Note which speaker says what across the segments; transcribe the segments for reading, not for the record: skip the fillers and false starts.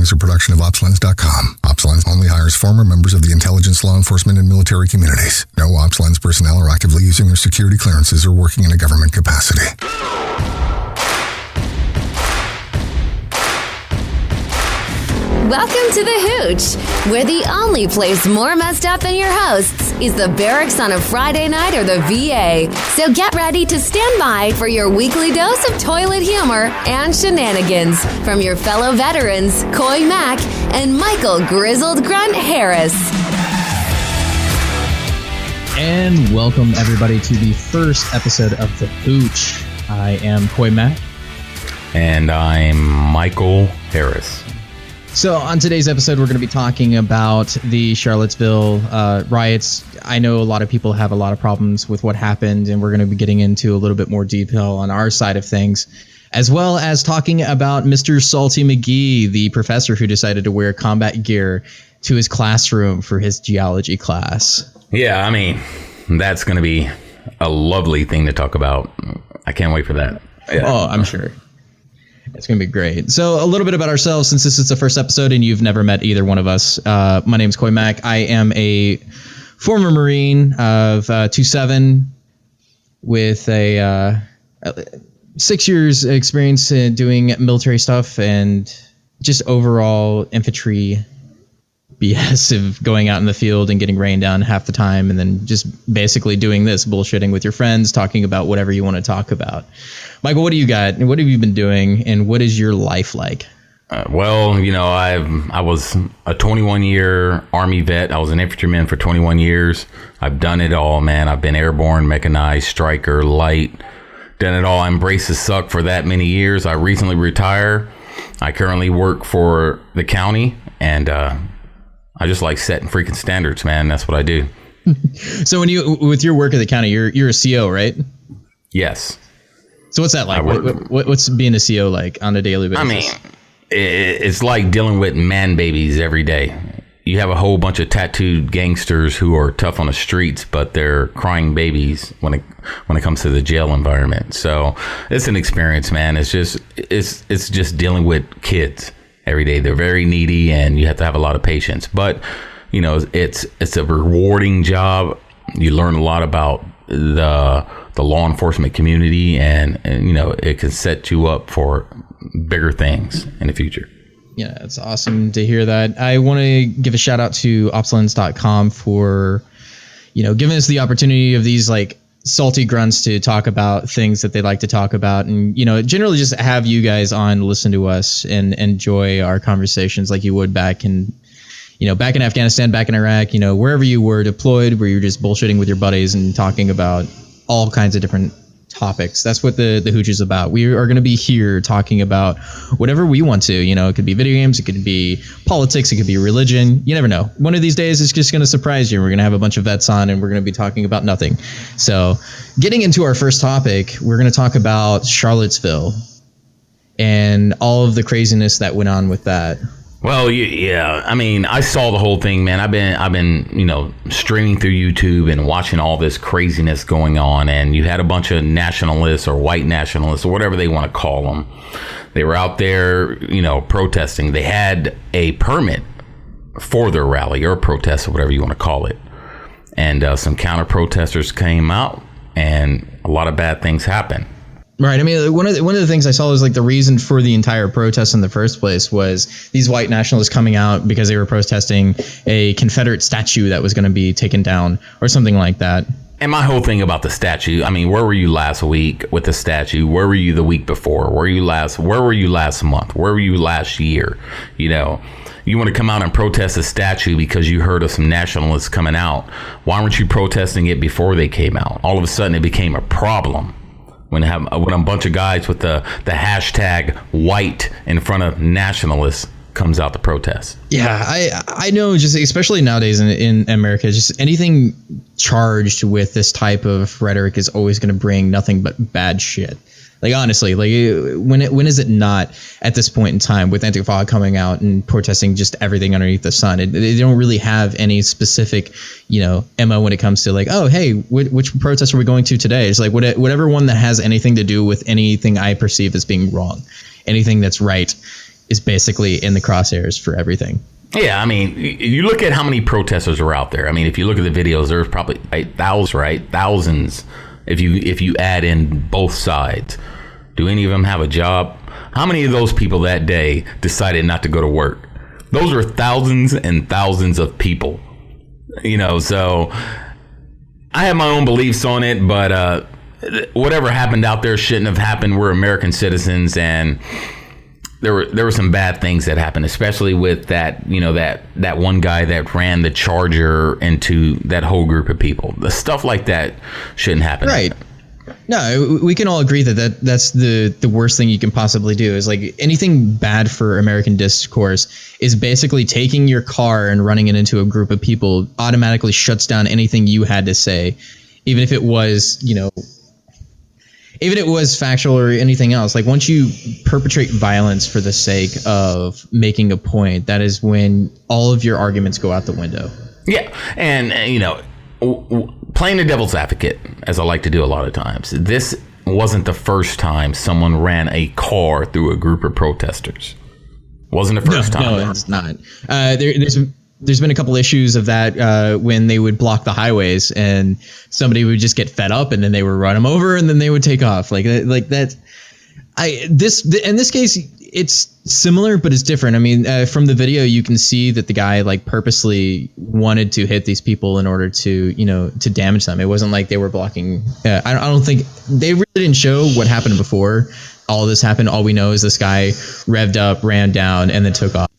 Speaker 1: is a production of OpsLens.com. OpsLens only hires former members of the intelligence, law enforcement, and military communities. No OpsLens personnel are actively using their security clearances or working in a government capacity.
Speaker 2: Welcome to the Hooch, where the only place more messed up than your hosts is the barracks on a Friday night or the VA. So get ready to stand by for your weekly dose of toilet humor and shenanigans from your fellow veterans, Coy Mack and Michael Grizzled Grunt Harris.
Speaker 3: And welcome everybody to the first episode of the Hooch. I am Coy Mack.
Speaker 4: And I'm Michael Harris.
Speaker 3: So on today's episode, we're going to be talking about the Charlottesville riots. I know a lot of people have a lot of problems with what happened, and we're going to be getting into a little bit more detail on our side of things, as well as talking about Mr. Salty McGee, the professor who decided to wear combat gear to his classroom for his geology class.
Speaker 4: Yeah, I mean, that's going to be a lovely thing to talk about. I can't wait for that. Yeah.
Speaker 3: Oh, I'm sure. It's going to be great. So a little bit about ourselves, since this is the first episode and you've never met either one of us. My name's Coy Mack. I am a former Marine of 2-7 with a 6 years experience in doing military stuff and just overall infantry BS of going out in the field and getting rained down half the time, and then just basically doing this, bullshitting with your friends, talking about whatever you want to talk about. Michael, what do you got? And what have you been doing? And what is your life like?
Speaker 4: Well, you know, I was a 21-year Army vet. I was an infantryman for 21 years. I've done it all, man. I've been airborne, mechanized, striker, light, done it all. I embraced the suck for that many years. I recently retired. I currently work for the county, and I just like setting freaking standards, man. That's what I do.
Speaker 3: So when you, with your work at the county, you're a CO, right?
Speaker 4: Yes.
Speaker 3: So what's that like? What's being a CO like on a daily basis?
Speaker 4: I mean, it's like dealing with man babies every day. You have a whole bunch of tattooed gangsters who are tough on the streets, but they're crying babies when it comes to the jail environment. So it's an experience, man. It's just dealing with kids every day. They're very needy, and you have to have a lot of patience. But you know, it's a rewarding job. You learn a lot about the law enforcement community, and you know, it can set you up for bigger things in the future.
Speaker 3: Yeah, it's awesome to hear that. I want to give a shout out to OpsLens.com for, you know, giving us the opportunity of these like salty grunts to talk about things that they like to talk about, and you know, generally just have you guys on, listen to us, and enjoy our conversations like you would back in Afghanistan, back in Iraq, you know, wherever you were deployed, where you're just bullshitting with your buddies and talking about all kinds of different topics. That's what the Hooch is about. We are going to be here talking about whatever we want to. You know, it could be video games, it could be politics, it could be religion. You never know. One of these days it's just going to surprise you. We're going to have a bunch of vets on, and we're going to be talking about nothing. So getting into our first topic, we're going to talk about Charlottesville and all of the craziness that went on with that.
Speaker 4: Well, yeah. I mean, I saw the whole thing, man. I've been, you know, streaming through YouTube and watching all this craziness going on. And you had a bunch of nationalists or white nationalists or whatever they want to call them. They were out there, you know, protesting. They had a permit for their rally or protest or whatever you want to call it. And some counter protesters came out, and a lot of bad things happened.
Speaker 3: Right. I mean, one of the things I saw was like the reason for the entire protest in the first place was these white nationalists coming out because they were protesting a Confederate statue that was going to be taken down or something like that.
Speaker 4: And my whole thing about the statue, I mean, where were you last week with the statue? Where were you the week before? Where were you last month? Where were you last year? You know, you want to come out and protest a statue because you heard of some nationalists coming out. Why weren't you protesting it before they came out? All of a sudden it became a problem. When a bunch of guys with the hashtag white in front of nationalists comes out to protest.
Speaker 3: Yeah, I know, just especially nowadays in America, just anything charged with this type of rhetoric is always going to bring nothing but bad shit. Like, honestly, like when is it not at this point in time with Antifa coming out and protesting just everything underneath the sun? They don't really have any specific, you know, MO when it comes to like, oh, hey, which protest are we going to today? It's like whatever one that has anything to do with anything I perceive as being wrong, anything that's right. is basically in the crosshairs for everything.
Speaker 4: Yeah, I mean, you look at how many protesters are out there. I mean, if you look at the videos, there's probably thousands. If you add in both sides, do any of them have a job? How many of those people that day decided not to go to work? Those are thousands and thousands of people. So I have my own beliefs on it, but whatever happened out there shouldn't have happened. We're American citizens, and there were some bad things that happened, especially with that that one guy that ran the Charger into that whole group of people. The stuff like that shouldn't happen.
Speaker 3: Right. No, we can all agree that's the worst thing you can possibly do. Is like anything bad for American discourse is basically taking your car and running it into a group of people automatically shuts down anything you had to say, even if it was, even if it was factual or anything else. Like once you perpetrate violence for the sake of making a point, that is when all of your arguments go out the window.
Speaker 4: Yeah. And, playing the devil's advocate, as I like to do a lot of times, this wasn't the first time someone ran a car through a group of protesters. Wasn't the first time.
Speaker 3: No, it's not. There's been a couple issues of that when they would block the highways and somebody would just get fed up and then they would run them over and then they would take off like that. In this case, it's similar, but it's different. I mean, from the video, you can see that the guy like purposely wanted to hit these people in order to, to damage them. It wasn't like they were blocking. I don't think they really didn't show what happened before all this happened. All we know is this guy revved up, ran down, and then took off.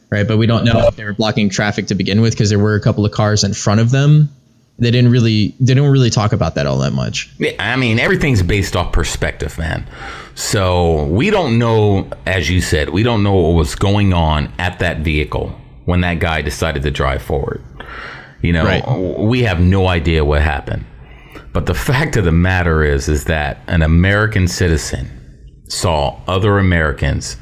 Speaker 3: Right. But we don't know if they were blocking traffic to begin with because there were a couple of cars in front of them. They didn't really talk about that all that much.
Speaker 4: Yeah, I mean, everything's based off perspective, man. So we don't know, as you said, we don't know what was going on at that vehicle when that guy decided to drive forward. Right. We have no idea what happened. But the fact of the matter is that an American citizen saw other Americans.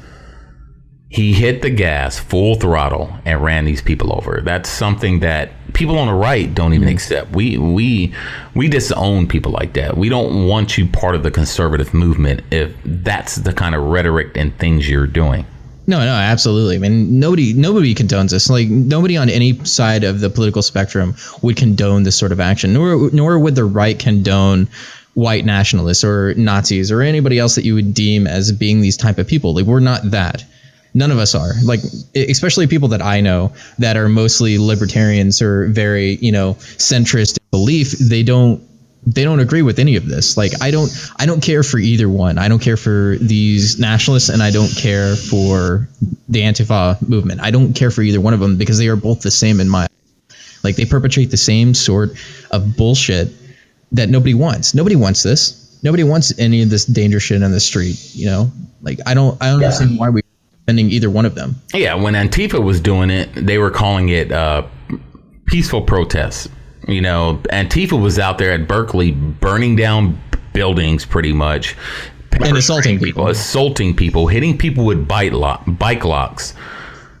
Speaker 4: He hit the gas full throttle and ran these people over. That's something that people on the right don't even accept. We disown people like that. We don't want you part of the conservative movement if that's the kind of rhetoric and things you're doing.
Speaker 3: No, absolutely. I mean, nobody condones this. Like nobody on any side of the political spectrum would condone this sort of action, nor would the right condone white nationalists or Nazis or anybody else that you would deem as being these type of people. Like we're not that. None of us are, like, especially people that I know that are mostly libertarians or very, centrist belief. They don't agree with any of this. Like, I don't care for either one. I don't care for these nationalists and I don't care for the Antifa movement. I don't care for either one of them because they are both the same in my, like they perpetrate the same sort of bullshit that nobody wants. Nobody wants this. Nobody wants any of this danger shit on the street. Like I don't understand why we either one of them. Yeah,
Speaker 4: when Antifa was doing it, they were calling it peaceful protests. Antifa was out there at Berkeley burning down buildings pretty much.
Speaker 3: And assaulting people,
Speaker 4: hitting people with bike locks.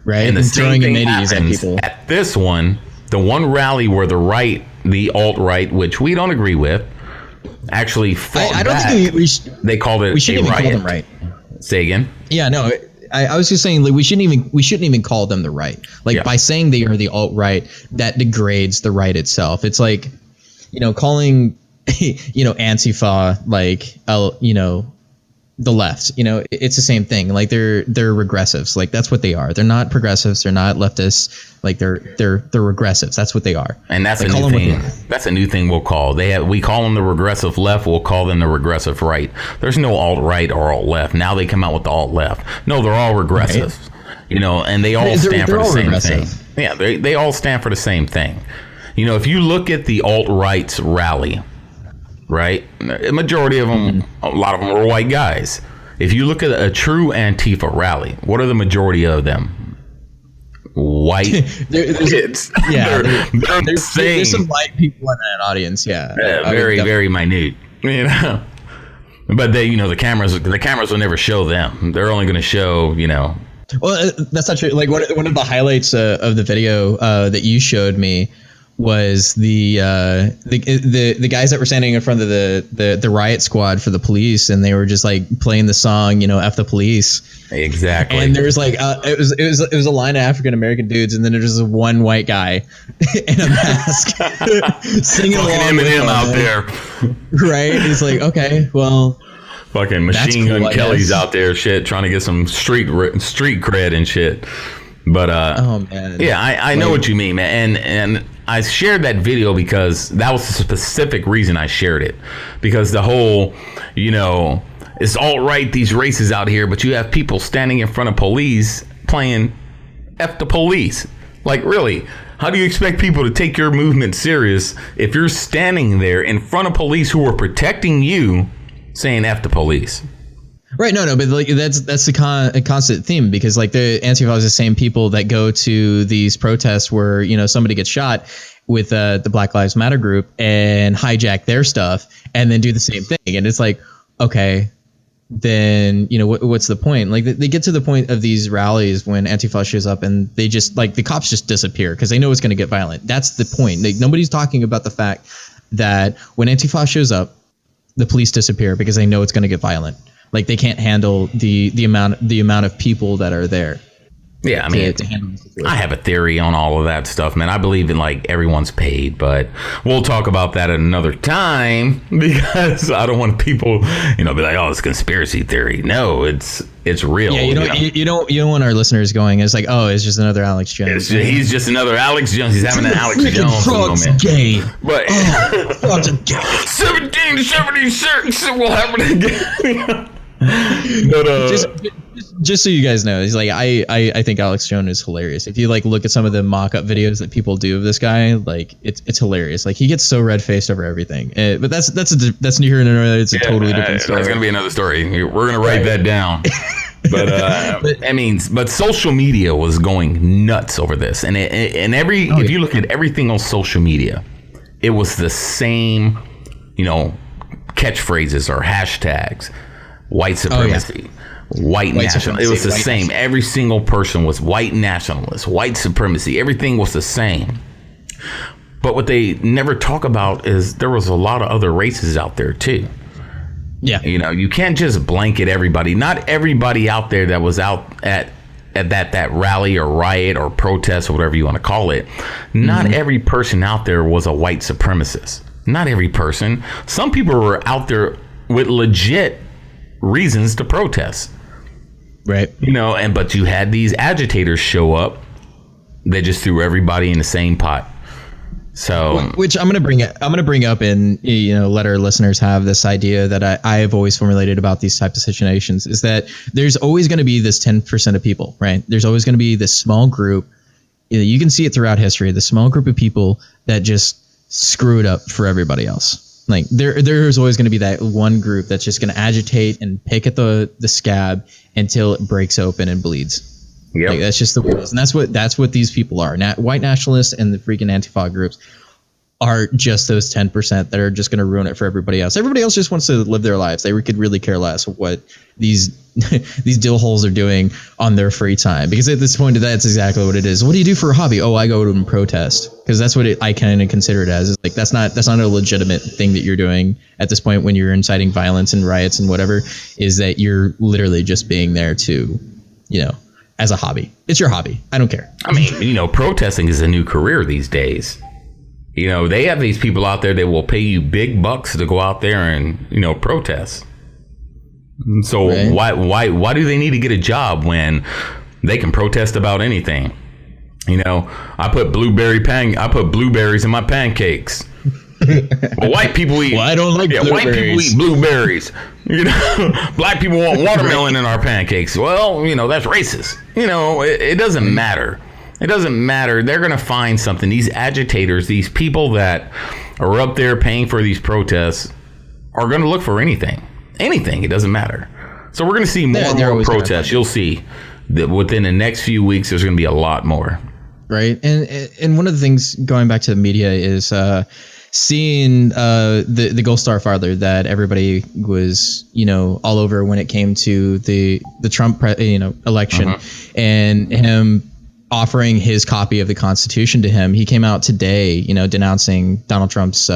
Speaker 3: Right, and throwing amenities at people.
Speaker 4: At this one, the one rally where the alt-right, which we don't agree with, actually fought
Speaker 3: I don't
Speaker 4: back.
Speaker 3: Think
Speaker 4: they called it
Speaker 3: we shouldn't even call them right.
Speaker 4: Say again?
Speaker 3: Yeah, no. I was just saying, like, we shouldn't even call them the right. Like by saying they are the alt-right, that degrades the right itself. It's like, calling, Antifa like, the left. It's the same thing. Like they're regressives. Like that's what they are. They're not progressives. They're not leftists. Like they're regressives. That's what they are.
Speaker 4: And that's a new thing. That's a new thing we'll call. We call them the regressive left. We'll call them the regressive right. There's no alt right or alt left. Now they come out with the alt left. No, they're all regressives. Right. And they all stand for the same thing. Yeah, they all stand for the same thing. If you look at the alt right's rally, right? A majority of them, a lot of them are white guys. If you look at a true Antifa rally, what are the majority of them? White kids.
Speaker 3: Yeah, there's some white people in that audience. Yeah,
Speaker 4: very, very minute. But they, the cameras will never show them. They're only going to show,
Speaker 3: Well, that's not true. Like one of the highlights of the video that you showed me was the guys that were standing in front of the riot squad for the police, and they were just like playing the song, F the police.
Speaker 4: Exactly.
Speaker 3: And there was like it was a line of African American dudes, and then there's just one white guy in a mask singing along
Speaker 4: Eminem out there.
Speaker 3: Right? He's like, okay, well,
Speaker 4: fucking Machine Gun Kelly's out there, shit, trying to get some street cred and shit. But
Speaker 3: oh man,
Speaker 4: yeah, I know what you mean, man, and I shared that video because that was the specific reason I shared it, because the whole, it's all right, these races out here, but you have people standing in front of police playing F the police. Like, really, how do you expect people to take your movement serious if you're standing there in front of police who are protecting you saying F the police?
Speaker 3: Right, no, but like that's a constant theme, because like the Antifa is the same people that go to these protests where somebody gets shot with the Black Lives Matter group and hijack their stuff and then do the same thing, and it's like, okay, then what's the point? Like they get to the point of these rallies when Antifa shows up and they just like the cops just disappear because they know it's going to get violent. That's the point. Like, nobody's talking about the fact that when Antifa shows up, the police disappear because they know it's going to get violent. Like, they can't handle the amount of people that are there.
Speaker 4: Yeah, I mean, I have a theory on all of that stuff, man. I believe in like everyone's paid, but we'll talk about that at another time, because I don't want people, be like, oh, it's conspiracy theory. No, it's real.
Speaker 3: Yeah, you don't want our listeners going, it's like, oh, it's just another Alex Jones.
Speaker 4: He's just another Alex Jones. He's having an Alex Jones moment.
Speaker 3: Gay.
Speaker 4: But
Speaker 3: Frauds are gay.
Speaker 4: 1776 will happen again. But
Speaker 3: just so you guys know, he's like, I think Alex Jones is hilarious. If you like look at some of the mock-up videos that people do of this guy, like it's hilarious. Like, he gets so red-faced over everything. But that's near and another. It's a totally different story.
Speaker 4: That's gonna be another story. We're gonna write that down. But social media was going nuts over this, and if you look at everything on social media, it was the same, catchphrases or hashtags. White supremacy, white nationalist. It was the same. Nationalist. Every single person was white nationalist, white supremacy. Everything was the same. But what they never talk about is there was a lot of other races out there too.
Speaker 3: Yeah.
Speaker 4: You can't just blanket everybody. Not everybody out there that was out at that rally or riot or protest or whatever you want to call it. Not every person out there was a white supremacist. Not every person. Some people were out there with legit reasons to protest,
Speaker 3: right?
Speaker 4: But you had these agitators show up. They just threw everybody in the same pot. So,
Speaker 3: which I'm gonna bring up and let our listeners have this idea that I have always formulated about these types of situations, is that there's always going to be this 10% of people, right? There's always going to be this small group. You can see it throughout history. The small group of people that just screw it up for everybody else. Like, there's always going to be that one group that's just going to agitate and pick at the scab until it breaks open and bleeds.
Speaker 4: Yep.
Speaker 3: Like, that's just the way it is. And that's what these people are. White nationalists and the freaking Antifa groups are just those 10% that are just going to ruin it for everybody else. Everybody else just wants to live their lives. They could really care less what these dill holes are doing on their free time, because at this point, that's exactly what it is. What do you do for a hobby? Oh, I go to and protest, because that's what I kind of consider it as. It's like, that's not a legitimate thing that you're doing at this point when you're inciting violence and riots and whatever. Is that you're literally just being there to, as a hobby. It's your hobby. I don't care.
Speaker 4: I mean, protesting is a new career these days. They have these people out there that will pay you big bucks to go out there and, protest. So right. Why do they need to get a job when they can protest about anything? I put blueberries in my pancakes. Well, white people eat.
Speaker 3: Well, I don't like blueberries.
Speaker 4: White people eat blueberries. Black people want watermelon in our pancakes. Well, that's racist. It doesn't matter. It doesn't matter. They're going to find something. These agitators, these people that are up there paying for these protests, are going to look for anything. Anything. It doesn't matter. So we're going to see more and more protests. You'll see that within the next few weeks, there's going to be a lot more.
Speaker 3: Right. And one of the things going back to the media is seeing the Gold Star father that everybody was, all over when it came to the Trump, election, and him offering his copy of the Constitution to him. He came out today, you know, denouncing Donald Trump's,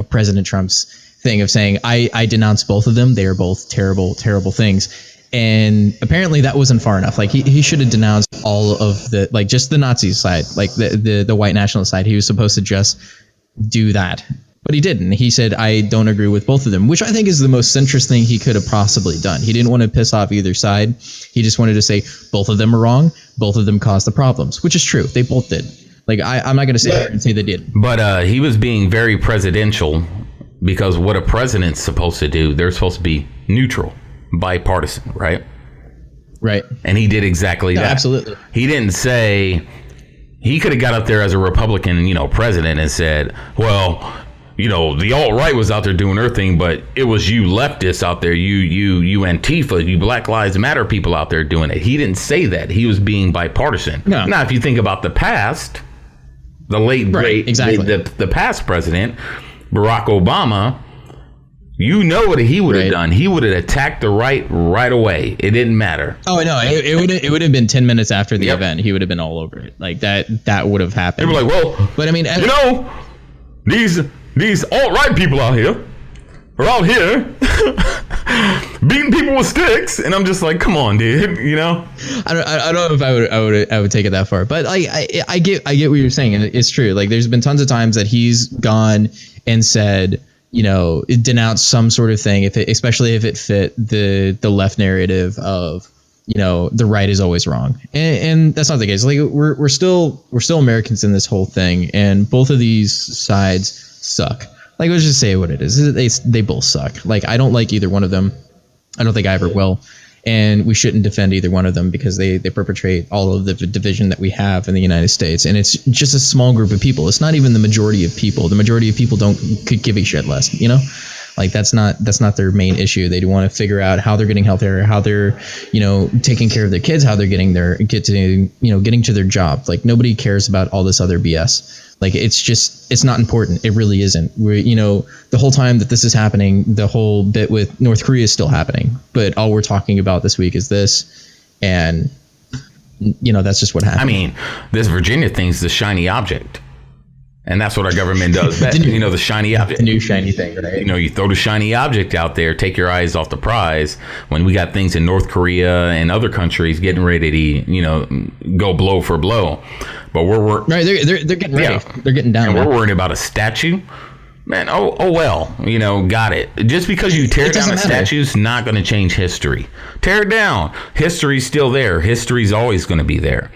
Speaker 3: President Trump's thing of saying, I denounce both of them. They are both terrible, terrible things. And apparently that wasn't far enough. Like he should have denounced all of the, like just the Nazi side, like the white nationalist side. He was supposed to just do that, but he didn't. He said, I don't agree with both of them, which I think is the most centrist thing he could have possibly done. He didn't want to piss off either side. He just wanted to say both of them are wrong. Both of them caused the problems, which is true. They both did. Like, I'm not going to sit here and say they did.
Speaker 4: But he was being very presidential, because what a president's supposed to do, they're supposed to be neutral, bipartisan, right?
Speaker 3: Right.
Speaker 4: And he did exactly that.
Speaker 3: Absolutely.
Speaker 4: He didn't say, he could have got up there as a Republican, president and said, well, the alt-right was out there doing their thing, but it was you leftists out there, you Antifa, you Black Lives Matter people out there doing it. He didn't say that. He was being bipartisan.
Speaker 3: No.
Speaker 4: Now, if you think about the past, the late, great,
Speaker 3: exactly.
Speaker 4: the past president, Barack Obama, what he would have done. He would have attacked the right away. It didn't matter.
Speaker 3: Oh no, it would have been 10 minutes after the event. He would have been all over it. Like that would have happened.
Speaker 4: They were like, well,
Speaker 3: but I mean,
Speaker 4: these alt-right people out here are out here beating people with sticks, and I'm just like, come on, dude,
Speaker 3: I don't know if I would take it that far, but I get what you're saying, and it's true. Like, there's been tons of times that he's gone and said, denounce some sort of thing, especially if it fit the left narrative of, the right is always wrong, and that's not the case. Like, we're still Americans in this whole thing, and both of these sides suck. Like, let's just say what it is. They both suck. Like, I don't like either one of them. I don't think I ever will. And we shouldn't defend either one of them, because they perpetrate all of the division that we have in the United States. And it's just a small group of people. It's not even the majority of people. The majority of people could give a shit less, Like, that's not their main issue. They want to figure out how they're getting healthier, how they're, taking care of their kids, how they're getting to their job. Like, nobody cares about all this other BS. Like, it's not important. It really isn't. The whole time that this is happening, the whole bit with North Korea is still happening. But all we're talking about this week is this. And, that's just what happened.
Speaker 4: I mean, this Virginia thing's the shiny object. And that's what our government does best. The shiny object.
Speaker 3: The new shiny thing, right?
Speaker 4: You throw the shiny object out there, take your eyes off the prize, when we got things in North Korea and other countries getting ready to, go blow for blow. But we're
Speaker 3: right. They're getting ready. Yeah. They're getting down.
Speaker 4: And we're worried about a statue. Man, well, got it. Just because you tear down a statue's not going to change history. Tear it down. History's still there. History's always going to be there.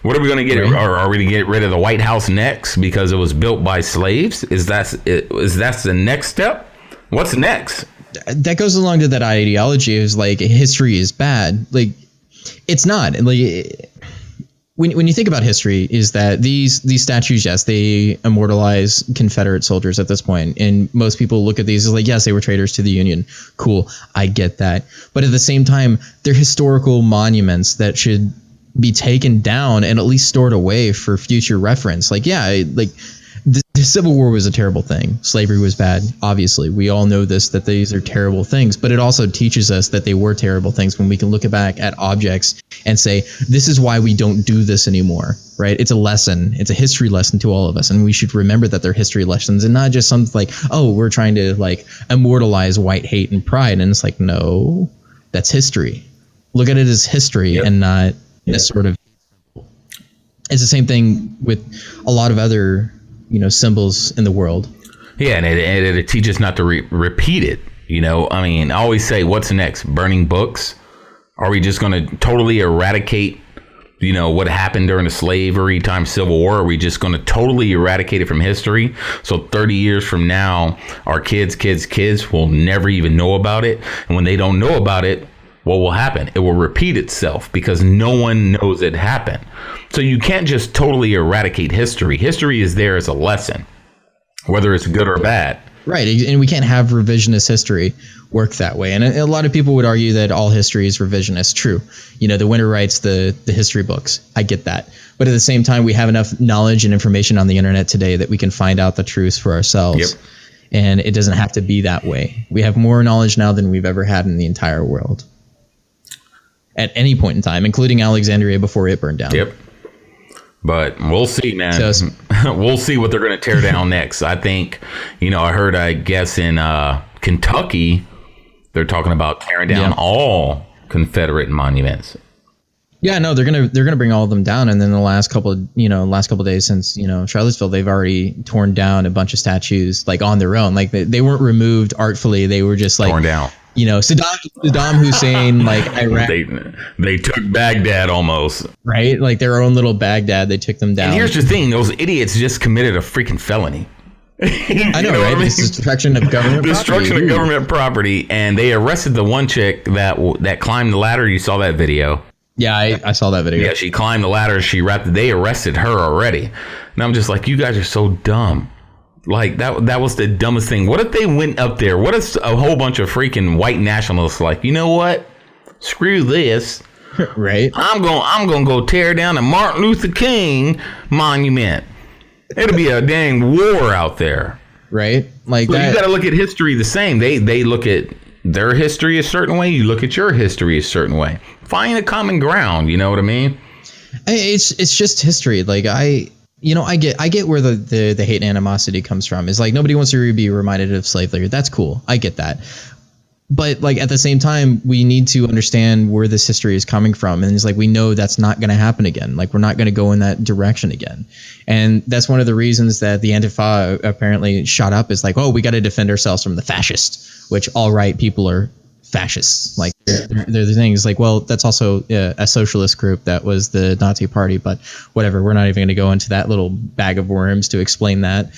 Speaker 4: What are we going to get? Right. Are we going to get rid of the White House next because it was built by slaves? Is that the next step? What's next?
Speaker 3: That goes along to that ideology. Is like, history is bad. Like, it's not. Like, when you think about history, is that these statues, yes, they immortalize Confederate soldiers at this point, and most people look at these as like, yes, they were traitors to the Union. Cool, I get that. But at the same time, they're historical monuments that should be taken down and at least stored away for future reference. Like, yeah, like the Civil War was a terrible thing. Slavery was bad. Obviously, we all know this, that these are terrible things, but it also teaches us that they were terrible things when we can look back at objects and say, this is why we don't do this anymore, right? It's a lesson. It's a history lesson to all of us. And we should remember that they're history lessons and not just something like, oh, we're trying to like immortalize white hate and pride. And it's like, no, that's history. Look at it as history. Yep. And not this sort of, it's the same thing with a lot of other, symbols in the world.
Speaker 4: Yeah, and it teaches not to repeat it. I mean, I always say, what's next? Burning books? Are we just going to totally eradicate, what happened during the slavery time Civil War? Are we just going to totally eradicate it from history? So 30 years from now, our kids will never even know about it. And when they don't know about it, what will happen? It will repeat itself because no one knows it happened. So you can't just totally eradicate history. History is there as a lesson, whether it's good or bad.
Speaker 3: Right. And we can't have revisionist history work that way. And a lot of people would argue that all history is revisionist. True. The winner writes the history books. I get that. But at the same time, we have enough knowledge and information on the internet today that we can find out the truths for ourselves. Yep. And it doesn't have to be that way. We have more knowledge now than we've ever had in the entire world. At any point in time, including Alexandria before it burned down.
Speaker 4: Yep. But we'll see, man.
Speaker 3: So,
Speaker 4: we'll see what they're going to tear down next. I think, I guess in Kentucky, they're talking about tearing down all Confederate monuments.
Speaker 3: Yeah, no, they're gonna bring all of them down, and then the last couple of days since Charlottesville, they've already torn down a bunch of statues like on their own. Like they weren't removed artfully; they were just like
Speaker 4: torn down.
Speaker 3: Saddam Hussein, like Iraq.
Speaker 4: They took Baghdad almost,
Speaker 3: right? Like their own little Baghdad. They took them down.
Speaker 4: And here's the thing: those idiots just committed a freaking felony.
Speaker 3: I know, right? This is destruction of government
Speaker 4: property, and they arrested the one chick that climbed the ladder. You saw that video.
Speaker 3: Yeah, I saw that video.
Speaker 4: Yeah, she climbed the ladder. They arrested her already. And I'm just like, you guys are so dumb. Like, that was the dumbest thing. What if they went up there? What if a whole bunch of freaking white nationalists like, you know what? Screw this.
Speaker 3: Right.
Speaker 4: I'm going to go tear down the Martin Luther King monument. It'll be a dang war out there.
Speaker 3: Right? Like
Speaker 4: so
Speaker 3: that.
Speaker 4: You got to look at history the same. They look at their history a certain way. You look at your history a certain way. Find a common ground. You know what I mean?
Speaker 3: It's just history. Like I get where the hate and animosity comes from. It's like nobody wants to be reminded of slavery. That's cool. I get that. But like at the same time, we need to understand where this history is coming from. And it's like we know that's not going to happen again. Like we're not going to go in that direction again. And that's one of the reasons that the Antifa apparently shot up is like, oh, we got to defend ourselves from the fascists, which all right people are fascists. Like they're the things like, well, that's also a socialist group that was the Nazi party, but whatever. We're not even going to go into that little bag of worms to explain that.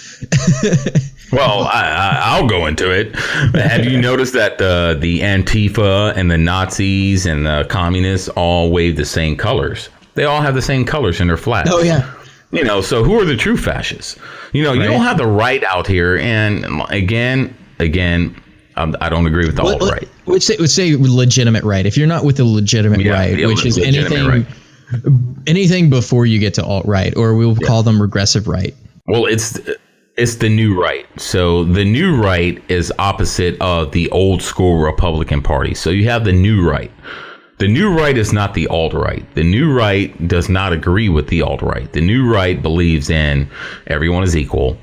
Speaker 4: Well, I'll go into it. Have you noticed that the Antifa and the Nazis and the communists all wave the same colors? They all have the same colors in their flags.
Speaker 3: Oh, yeah.
Speaker 4: So who are the true fascists? You don't have the right out here. And again, I don't agree with the alt-right.
Speaker 3: Would say legitimate right. If you're not with the legitimate right, which is anything before you get to alt-right, or we'll call them regressive right.
Speaker 4: Well, it's the new right. So the new right is opposite of the old school Republican Party. So you have the new right. The new right is not the alt-right. The new right does not agree with the alt-right. The new right believes in everyone is equal.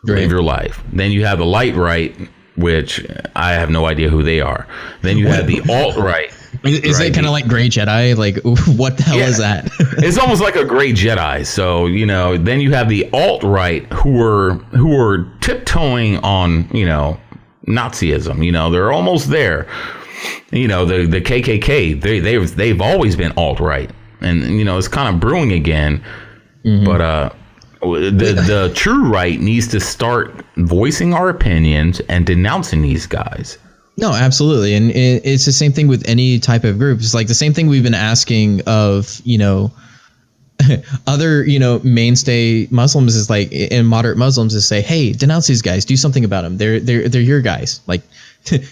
Speaker 4: Live your life. Then you have the light right, which I have no idea who they are. Then you have the alt-right.
Speaker 3: Is it kind of like Gray Jedi? Like, what the hell is that?
Speaker 4: It's almost like a Gray Jedi. So, then you have the alt-right who are tiptoeing on, Nazism. They're almost there. The KKK, they've always been alt-right. And, it's kind of brewing again. Mm-hmm. But the true right needs to start voicing our opinions and denouncing these guys.
Speaker 3: No, absolutely. And it's the same thing with any type of group. It's like the same thing we've been asking of, other, mainstay Muslims is like, and moderate Muslims is say, hey, denounce these guys, do something about them. They're your guys. Like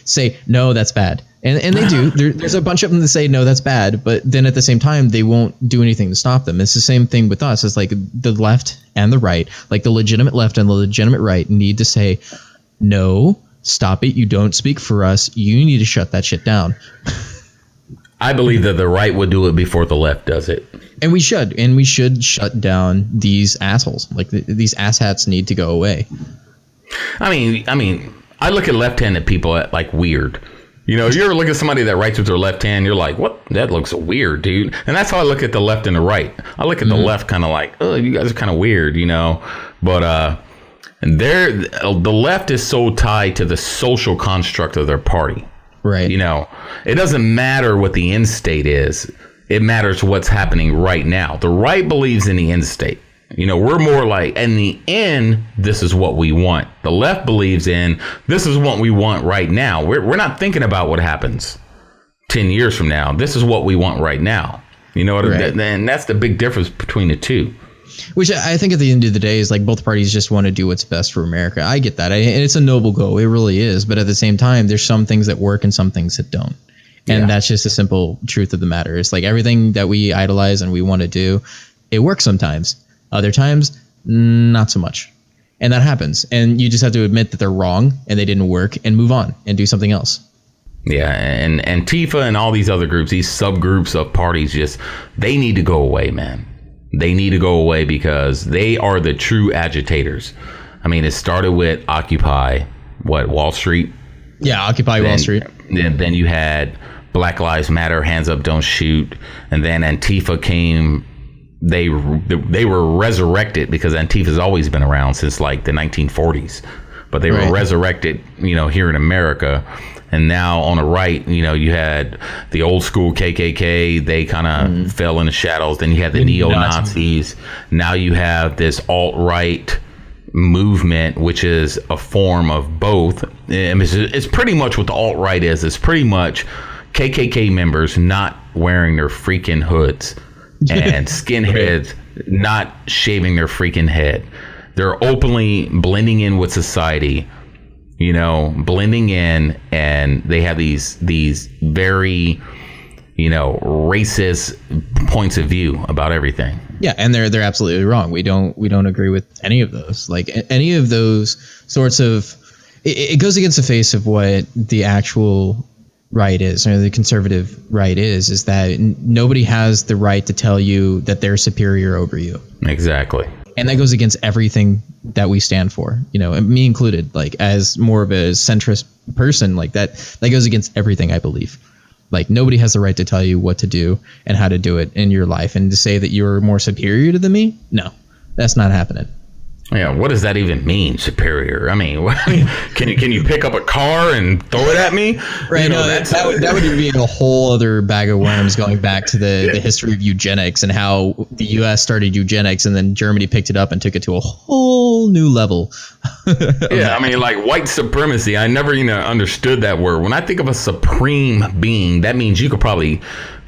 Speaker 3: say, no, that's bad. And they do. There's a bunch of them that say, no, that's bad. But then at the same time, they won't do anything to stop them. It's the same thing with us. It's like the left and the right, like the legitimate left and the legitimate right need to say, no, stop it. You don't speak for us. You need to shut that shit down.
Speaker 4: I believe that the right would do it before the left does it.
Speaker 3: And we should shut down these assholes. Like these asshats need to go away.
Speaker 4: I mean, I look at left-handed people at like weird. You ever look at somebody that writes with their left hand, you're like, what? That looks weird, dude. And that's how I look at the left and the right. I look at the left kind of like, oh, you guys are kind of weird, But the left is so tied to the social construct of their party.
Speaker 3: Right.
Speaker 4: It doesn't matter what the end state is. It matters what's happening right now. The right believes in the end state. We're more like, in the end, this is what we want. The left believes in, this is what we want right now. We're not thinking about what happens 10 years from now. This is what we want right now. Right. And that's the big difference between the two.
Speaker 3: Which I think at the end of the day is like both parties just want to do what's best for America. I get that. And it's a noble goal. It really is. But at the same time, there's some things that work and some things that don't. And that's just a simple truth of the matter. It's like everything that we idolize and we want to do, it works sometimes. Other times, not so much. And that happens. And you just have to admit that they're wrong and they didn't work and move on and do something else.
Speaker 4: Yeah, and Antifa and all these other groups, these subgroups of parties, they need to go away, man. They need to go away because they are the true agitators. I mean, it started with Occupy, Wall Street?
Speaker 3: Yeah, Occupy Wall Street.
Speaker 4: Then you had Black Lives Matter, Hands Up, Don't Shoot. And then Antifa came. They were resurrected because Antifa's always been around since like the 1940s. But they were resurrected, here in America. And now on the right, you had the old school KKK. They kind of fell in the shadows. Then you had the neo-Nazis. Now you have this alt-right movement, which is a form of both. It's pretty much what the alt-right is. It's pretty much KKK members not wearing their freaking hoods and skinheads not shaving their freaking head. They're openly blending in with society. Blending in, and they have these very, racist points of view about everything.
Speaker 3: Yeah, and they're absolutely wrong. We don't agree with any of those. Like any of those sorts of, it goes against the face of what the actual right is, or the conservative right is that nobody has the right to tell you that they're superior over you.
Speaker 4: Exactly. And
Speaker 3: that goes against everything that we stand for, and me included, like as more of a centrist person, like that goes against everything I believe. Like nobody has the right to tell you what to do and how to do it in your life. And to say that you're more superior to me, no, that's not happening.
Speaker 4: Yeah, what does that even mean, superior? I mean, can you pick up a car and throw it at me?
Speaker 3: Right, that would be a whole other bag of worms, going back to the history of eugenics and how the U.S. started eugenics and then Germany picked it up and took it to a whole new level.
Speaker 4: Yeah, I mean, like white supremacy. I never understood that word. When I think of a supreme being, that means you could probably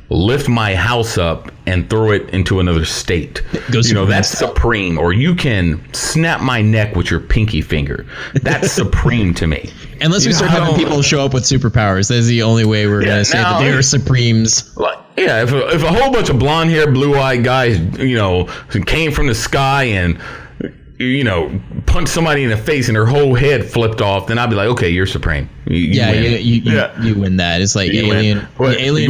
Speaker 4: lift my house up and throw it into another state. That's supreme. Or you can snap my neck with your pinky finger. That's supreme to me.
Speaker 3: Unless we start having people show up with superpowers, that's the only way we're going to say that they are supremes.
Speaker 4: Like, yeah, if a whole bunch of blonde haired, blue eyed guys, came from the sky and punch somebody in the face and their whole head flipped off, then I'd be like, okay, you're supreme. You
Speaker 3: win that. It's like alien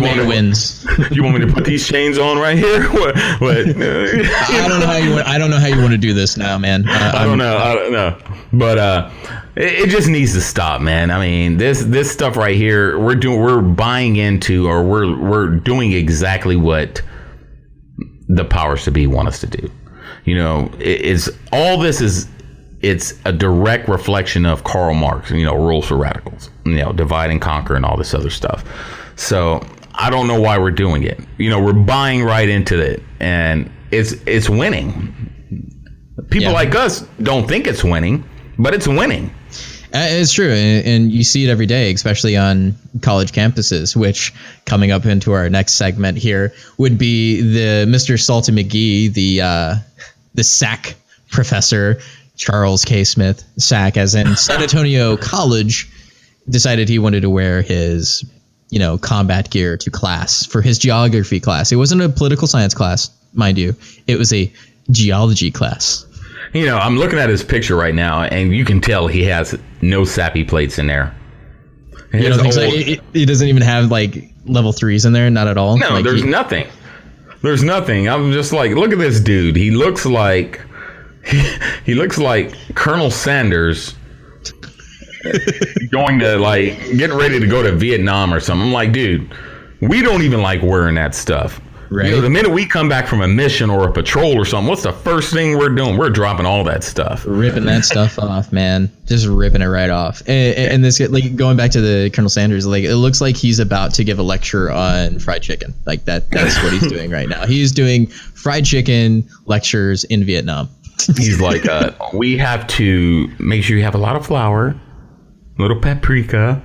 Speaker 3: man wins.
Speaker 4: You want me to put these chains on right here? What?
Speaker 3: I don't know how you want to do this now, man.
Speaker 4: I don't know. But it just needs to stop, man. I mean, this stuff right here, we're buying into, or we're doing exactly what the powers to be want us to do. It's a direct reflection of Karl Marx, Rules for Radicals, divide and conquer and all this other stuff. So I don't know why we're doing it. We're buying right into it, and it's winning. People like us don't think it's winning, but it's winning.
Speaker 3: It's true, and you see it every day, especially on college campuses, which, coming up into our next segment here, would be the Mr. Salty McGee, the SAC professor, Charles K. Smith, SAC, as in San Antonio College, decided he wanted to wear his, combat gear to class for his geography class. It wasn't a political science class, mind you. It was a geology class.
Speaker 4: I'm looking at his picture right now, and you can tell he has no sappy plates in there.
Speaker 3: You don't think so? It doesn't even have like level 3s in there, not at all.
Speaker 4: No, there's nothing. There's nothing. I'm just like, look at this dude. He looks like Colonel Sanders going to getting ready to go to Vietnam or something. I'm like, dude, we don't even like wearing that stuff. Right. The minute we come back from a mission or a patrol or something, what's the first thing we're doing? We're dropping all that stuff.
Speaker 3: Ripping that stuff off, man. Just ripping it right off. And this, going back to the Colonel Sanders, it looks like he's about to give a lecture on fried chicken. That's what he's doing right now. He's doing fried chicken lectures in Vietnam.
Speaker 4: He's like, we have to make sure you have a lot of flour, a little paprika.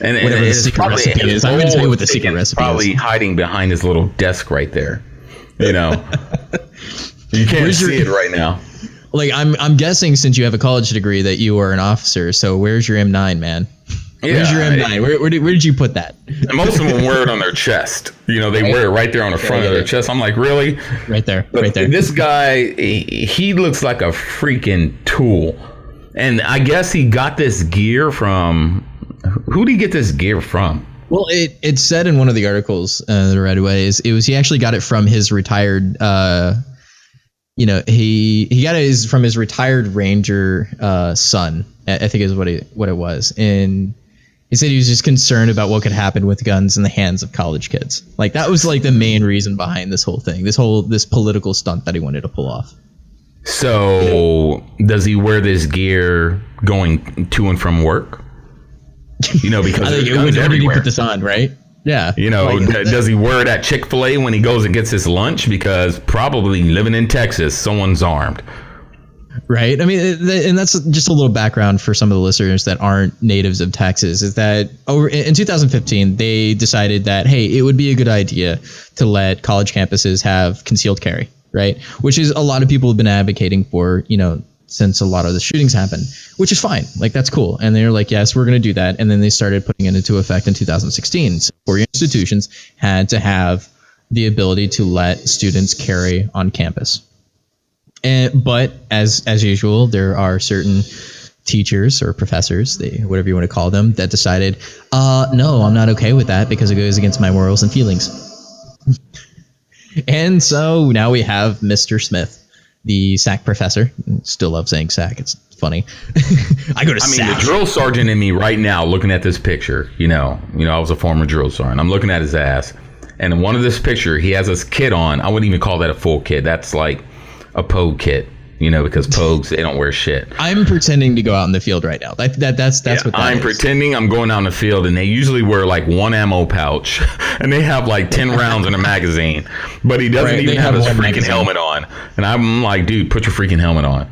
Speaker 4: And
Speaker 3: whatever the secret recipe is. I'm going to tell you what the secret recipe is.
Speaker 4: Probably hiding behind his little desk right there. You can't see it right now.
Speaker 3: I'm guessing, since you have a college degree, that you are an officer. So where's your M9, man? Where's your M9? Where did you put that?
Speaker 4: Most of them wear it on their chest. They wear it right there on the front of their chest. I'm like, really?
Speaker 3: Right there.
Speaker 4: But right there. This guy, he looks like a freaking tool. And I guess he got this gear from... Who did he get this gear from?
Speaker 3: Well, it said in one of the articles that I read away he actually got it from his retired. He got it from his retired Ranger son. I think is what it was, and he said he was just concerned about what could happen with guns in the hands of college kids. Like that was like the main reason behind this whole thing, this political stunt that he wanted to pull off.
Speaker 4: So does he wear this gear going to and from work? Because
Speaker 3: I think whenever you put this on, right? Yeah.
Speaker 4: Does he wear it at Chick-fil-A when he goes and gets his lunch? Because probably living in Texas, someone's armed.
Speaker 3: Right. I mean, and that's just a little background for some of the listeners that aren't natives of Texas, is that in 2015, they decided that, hey, it would be a good idea to let college campuses have concealed carry. Right. Which is a lot of people have been advocating for, since a lot of the shootings happened, which is fine. Like, that's cool. And they're like, yes, we're going to do that. And then they started putting it into effect in 2016. So 4 institutions had to have the ability to let students carry on campus. But as usual, there are certain teachers or professors, whatever you want to call them, that decided, no, I'm not okay with that because it goes against my morals and feelings. And so now we have Mr. Smith, the SAC professor. Still love saying SAC. It's funny. I go to SAC.
Speaker 4: The drill sergeant in me right now looking at this picture, I was a former drill sergeant. I'm looking at his ass. And in one of this picture, he has his kit on. I wouldn't even call that a full kit. That's like a pogue kit, because pogues, they don't wear shit.
Speaker 3: I'm pretending to go out in the field right now. That's what that
Speaker 4: I'm
Speaker 3: is.
Speaker 4: pretending I'm going out in the field, and they usually wear like one ammo pouch, and they have like 10 rounds in a magazine. But he doesn't even have his freaking helmet on. And I'm like, dude, put your freaking helmet on.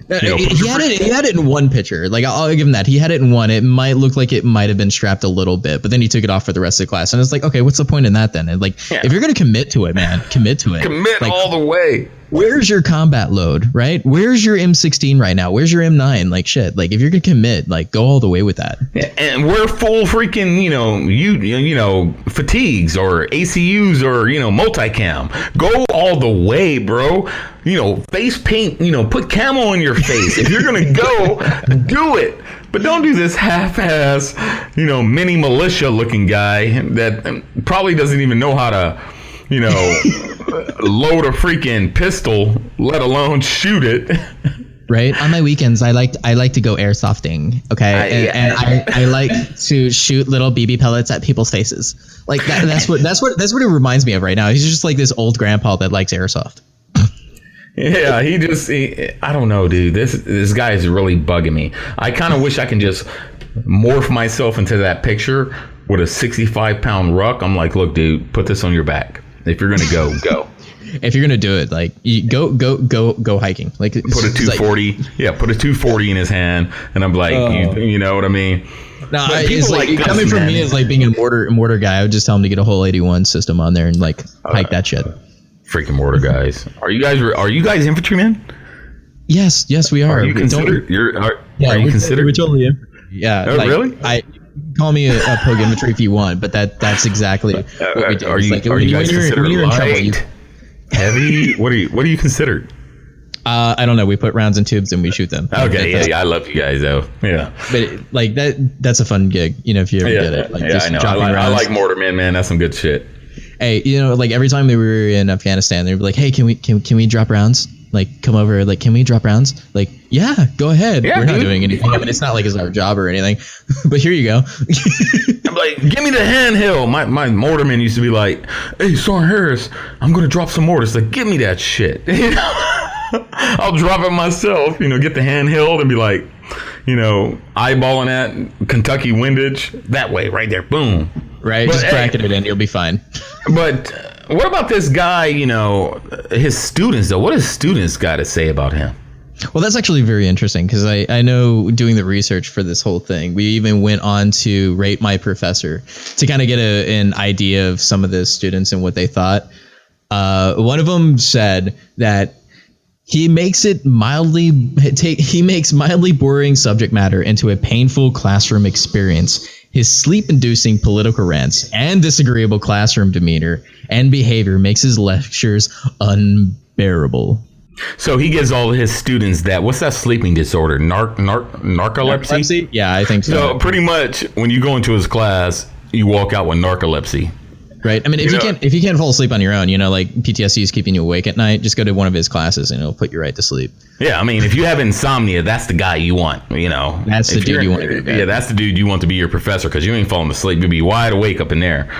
Speaker 3: He had it in one picture. Like, I'll give him that. He had it in one. It might look like it might have been strapped a little bit, but then he took it off for the rest of the class. And it's like, okay, what's the point in that then? And if you're going to commit to it, man, commit to it.
Speaker 4: Commit all the way.
Speaker 3: Where's your combat load, right? Where's your M16 right now? Where's your M9? Like, shit. Like, if you're going to commit, like, go all the way with that.
Speaker 4: And we're full freaking, fatigues or ACUs or, multicam. Go all the way, bro. Face paint, put camo on your face. If you're going to go, do it. But don't do this half-ass, mini militia looking guy that probably doesn't even know how to, load a freaking pistol, let alone shoot it.
Speaker 3: Right. On my weekends, I like to go airsofting. Okay. I like to shoot little BB pellets at people's faces. Like that's what it reminds me of right now. He's just like this old grandpa that likes airsoft.
Speaker 4: Yeah, I don't know, dude. This guy is really bugging me. I kind of wish I can just morph myself into that picture with a 65-pound ruck. I'm like, look, dude, put this on your back. If you're gonna go.
Speaker 3: If you're gonna do it, like, you go hiking. Like,
Speaker 4: put a 240. Put a 240 in his hand, and I'm like, you know what I mean?
Speaker 3: No, it's like coming from me as like being a mortar guy. I would just tell him to get a whole 81 system on there and like hike that shit.
Speaker 4: Freaking mortar guys. Are you guys infantrymen?
Speaker 3: Yes, we are.
Speaker 4: Are you considered? Are you considered?
Speaker 3: We're totally infantry. Yeah.
Speaker 4: Oh, really?
Speaker 3: Call me a pogue infantry if you want, but that's exactly what we do.
Speaker 4: Are you guys considered light, heavy? What are you considered?
Speaker 3: I don't know. We put rounds in tubes and we shoot them.
Speaker 4: Okay, I love you guys though. Yeah,
Speaker 3: but that's a fun gig. If you ever get it. Like,
Speaker 4: I know. I like mortarmen, man. That's some good shit.
Speaker 3: Hey, like every time we were in Afghanistan, they'd be like, "Hey, can we drop rounds? Like, come over. Like, can we drop rounds? Like, yeah, go ahead.
Speaker 4: Yeah,
Speaker 3: we're not doing anything. I mean, it's not like it's our job or anything, but here you go."
Speaker 4: I'm like, give me the handheld. My mortarman used to be like, "Hey, Sergeant Harris, I'm gonna drop some mortars. Like, give me that shit." I'll drop it myself. Get the handheld and be like, eyeballing at Kentucky windage that way, right there. Boom.
Speaker 3: Right, just bracket it in, you'll be fine.
Speaker 4: But what about this guy, his students, though? What does students got to say about him?
Speaker 3: Well, that's actually very interesting because I know doing the research for this whole thing, we even went on to Rate My Professor to kind of get an idea of some of the students and what they thought. One of them said that he makes mildly boring subject matter into a painful classroom experience. His sleep-inducing political rants and disagreeable classroom demeanor and behavior makes his lectures unbearable.
Speaker 4: So he gives all of his students what's that sleeping disorder? Narcolepsy?
Speaker 3: Yeah, I think so.
Speaker 4: So pretty much when you go into his class, you walk out with narcolepsy.
Speaker 3: Right. I mean, if you can't fall asleep on your own, like PTSD is keeping you awake at night, just go to one of his classes and it'll put you right to sleep.
Speaker 4: Yeah. I mean, if you have insomnia, that's the guy you want,
Speaker 3: That's the dude you want to be.
Speaker 4: Yeah, that's the dude you want to be your professor, because you ain't falling asleep. You'll be wide awake up in there.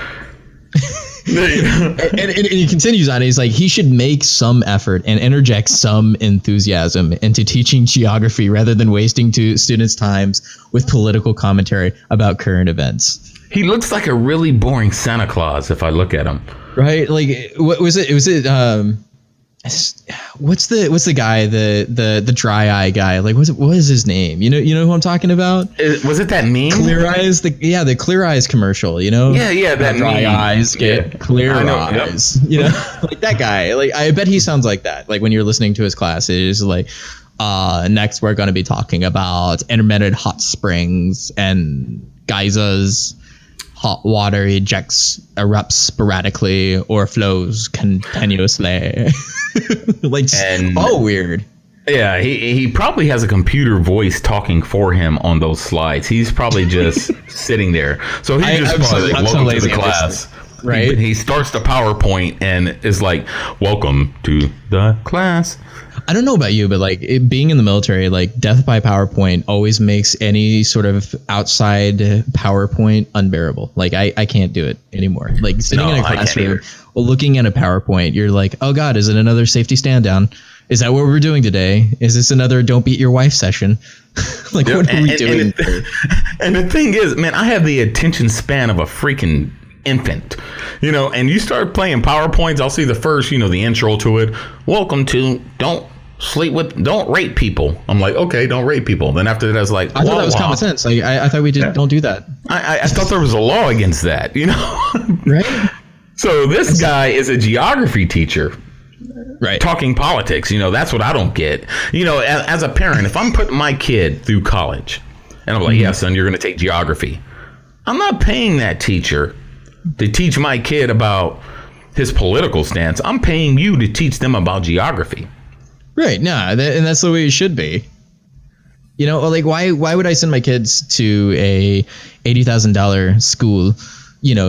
Speaker 3: and he continues on. He's like, he should make some effort and interject some enthusiasm into teaching geography rather than wasting students' times with political commentary about current events.
Speaker 4: He looks like a really boring Santa Claus if I look at him.
Speaker 3: Right? Like, what was it? Was it what's the guy, the dry eye guy? Like, what is his name? You know who I'm talking about?
Speaker 4: Was it that meme?
Speaker 3: Clear Eyes, the Clear Eyes commercial, Yeah,
Speaker 4: that
Speaker 3: dry
Speaker 4: meme.
Speaker 3: Eyes get clear eyes. Yep. Like that guy. Like, I bet he sounds like that. Like when you're listening to his class, it is like, next we're going to be talking about intermittent hot springs and geysers. Hot water erupts sporadically or flows continuously. Weird.
Speaker 4: Yeah, he probably has a computer voice talking for him on those slides. He's probably just sitting there. So he's just probably like, welcome to the class.
Speaker 3: Right.
Speaker 4: He starts the PowerPoint and is like, welcome to the class.
Speaker 3: I don't know about you, but like being in the military, like death by PowerPoint always makes any sort of outside PowerPoint unbearable. Like I can't do it anymore. Like sitting in a classroom looking at a PowerPoint, you're like, oh God, is it another safety stand down? Is that what we're doing today? Is this another don't beat your wife session? Like, what are we doing?
Speaker 4: And the thing is, man, I have the attention span of a freaking infant, and you start playing PowerPoints. I'll see the first, the intro to it. Welcome to don't rape people. I'm like, okay, don't rape people. Then after that, I was like,
Speaker 3: I thought that was common sense. Like, I thought we don't do that.
Speaker 4: I thought there was a law against that,
Speaker 3: Right.
Speaker 4: So this guy is a geography teacher.
Speaker 3: Right.
Speaker 4: Talking politics, that's what I don't get. As a parent, if I'm putting my kid through college and I'm like, yeah, son, you're going to take geography. I'm not paying that teacher to teach my kid about his political stance. I'm paying you to teach them about geography. Right.
Speaker 3: No, and that's the way it should be. Like why would I send my kids to a $80,000 school,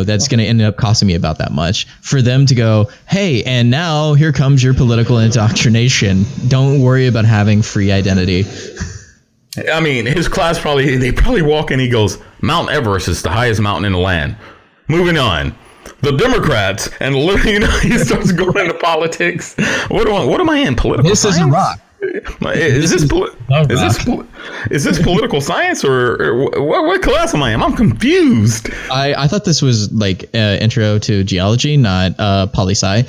Speaker 3: that's going to end up costing me about that much for them to go, hey, and now here comes your political indoctrination. Don't worry about having free identity.
Speaker 4: I mean, his class they probably walk in. He goes, Mount Everest is the highest mountain in the land. Moving on. The Democrats, and he starts going into politics. What am I in? Political
Speaker 3: this
Speaker 4: science?
Speaker 3: Isn't rock.
Speaker 4: Is this political science or what class am I in? I'm confused.
Speaker 3: I thought this was like intro to geology, not poli-sci.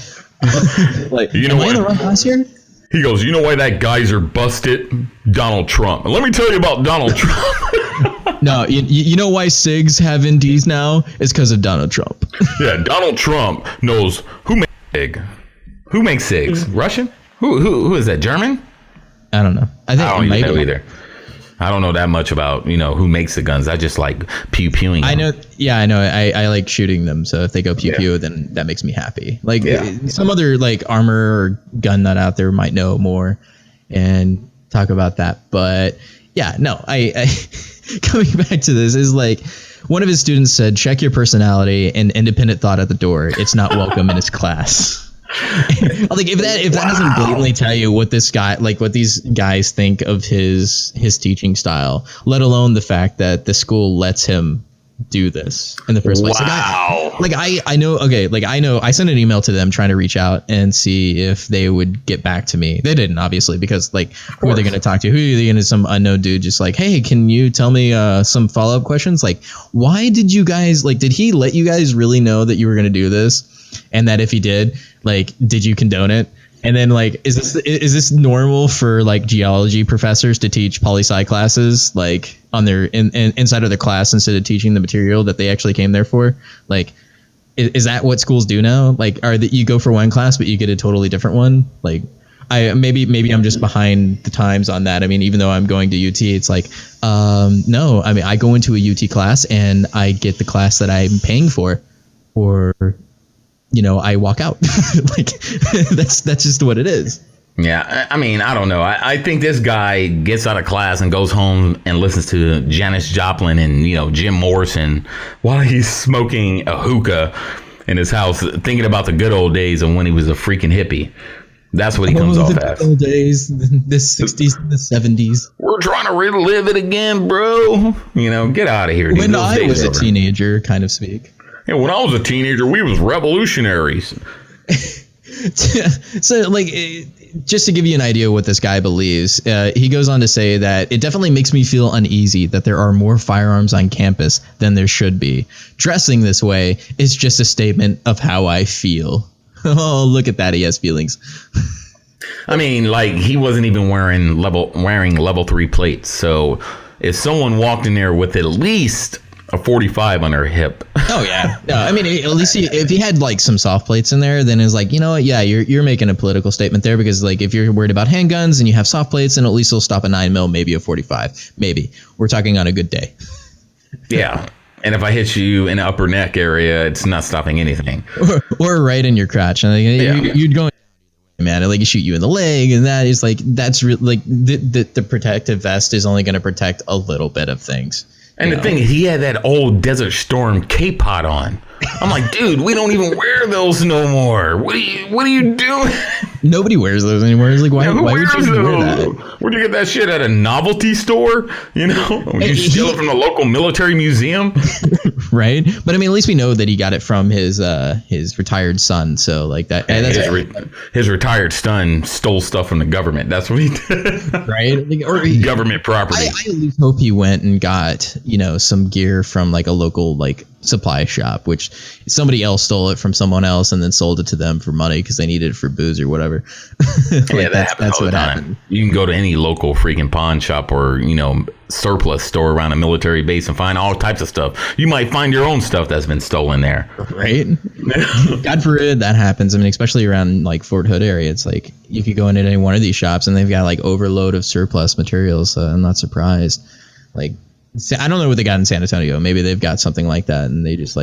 Speaker 3: Like, am I in the wrong class here?
Speaker 4: He goes, you know why that geyser busted? Donald Trump. And let me tell you about Donald Trump.
Speaker 3: No, you know why SIGs have NDs now? It's because of Donald Trump.
Speaker 4: Yeah, Donald Trump knows who makes SIG. Who makes SIGs? Russian? Who is that? German?
Speaker 3: I don't know. I don't
Speaker 4: know either. I don't know that much about, who makes the guns. I just like pew-pewing them.
Speaker 3: I know. Yeah, I know. I like shooting them. So if they go pew-pew, then that makes me happy. Like some other like armor or gun nut out there might know more and talk about that. But yeah, no, I coming back to this is like one of his students said, check your personality and independent thought at the door. It's not welcome in his class. Like if that doesn't blatantly tell you what this guy, like what these guys think of his teaching style, let alone the fact that the school lets him do this in the first place.
Speaker 4: Wow.
Speaker 3: I know. Okay. Like I know I sent an email to them trying to reach out and see if they would get back to me. They didn't, obviously, because like who are they going to talk to? Who are they going to, some unknown dude just like, hey, can you tell me some follow-up questions? Like, why did you guys, like, did he let you guys really know that you were going to do this? And that if he did, like, did you condone it? And then like, is this normal for like geology professors to teach poli-sci classes like on their inside of their class instead of teaching the material that they actually came there for? Like, is that what schools do now? Like, you go for one class but you get a totally different one? Like, maybe I'm just behind the times on that. I mean, even though I'm going to UT, it's like, no. I mean, I go into a UT class and I get the class that I'm paying for, or I walk out. Like that's just what it is.
Speaker 4: Yeah, I mean, I don't know. I think this guy gets out of class and goes home and listens to Janis Joplin and, Jim Morrison while he's smoking a hookah in his house, thinking about the good old days of when he was a freaking hippie. That's what he comes off as.
Speaker 3: The old days, the 60s and the 70s.
Speaker 4: We're trying to relive it again, bro. Get out of here.
Speaker 3: When I was a teenager, kind of speak.
Speaker 4: Yeah, when I was a teenager, we was revolutionaries.
Speaker 3: So, just to give you an idea of what this guy believes, he goes on to say that it definitely makes me feel uneasy that there are more firearms on campus than there should be. Dressing this way is just a statement of how I feel. Oh, look at that. He has feelings.
Speaker 4: I mean, he wasn't even wearing level 3 plates. So if someone walked in there with at least a 45 on her hip.
Speaker 3: Oh, yeah. No, I mean, at least if he had some soft plates in there, then it's you know what? Yeah, you're making a political statement there, because if you're worried about handguns and you have soft plates, then at least he'll stop a 9mm, maybe a 45. Maybe. We're talking on a good day.
Speaker 4: Yeah. And if I hit you in the upper neck area, it's not stopping anything.
Speaker 3: Or right in your crotch. And you'd go, man, you shoot you in the leg, and that is that's the protective vest is only going to protect a little bit of things.
Speaker 4: And the thing is, he had that old Desert Storm K-Pot on. I'm like, dude, we don't even wear those no more. What are you doing?
Speaker 3: Nobody wears those anymore. It's why would you wear that?
Speaker 4: Where'd you get that shit at a novelty store? Would you steal it from the local military museum?
Speaker 3: Right. But I mean, at least we know that he got it from his retired son. So that's
Speaker 4: his retired son stole stuff from the government. That's what he did.
Speaker 3: Right. Or
Speaker 4: government property.
Speaker 3: I at least hope he went and got, some gear from a local supply shop, which somebody else stole it from someone else and then sold it to them for money because they needed it for booze or whatever.
Speaker 4: Yeah, that's what happened. You can go to any local freaking pawn shop or surplus store around a military base and find all types of stuff. You might find your own stuff that's been stolen there.
Speaker 3: Right. God forbid that happens. I mean, especially around Fort Hood area, it's you could go into any one of these shops and they've got overload of surplus materials. So I'm not surprised. I don't know what they got in San Antonio. Maybe they've got something like that and they just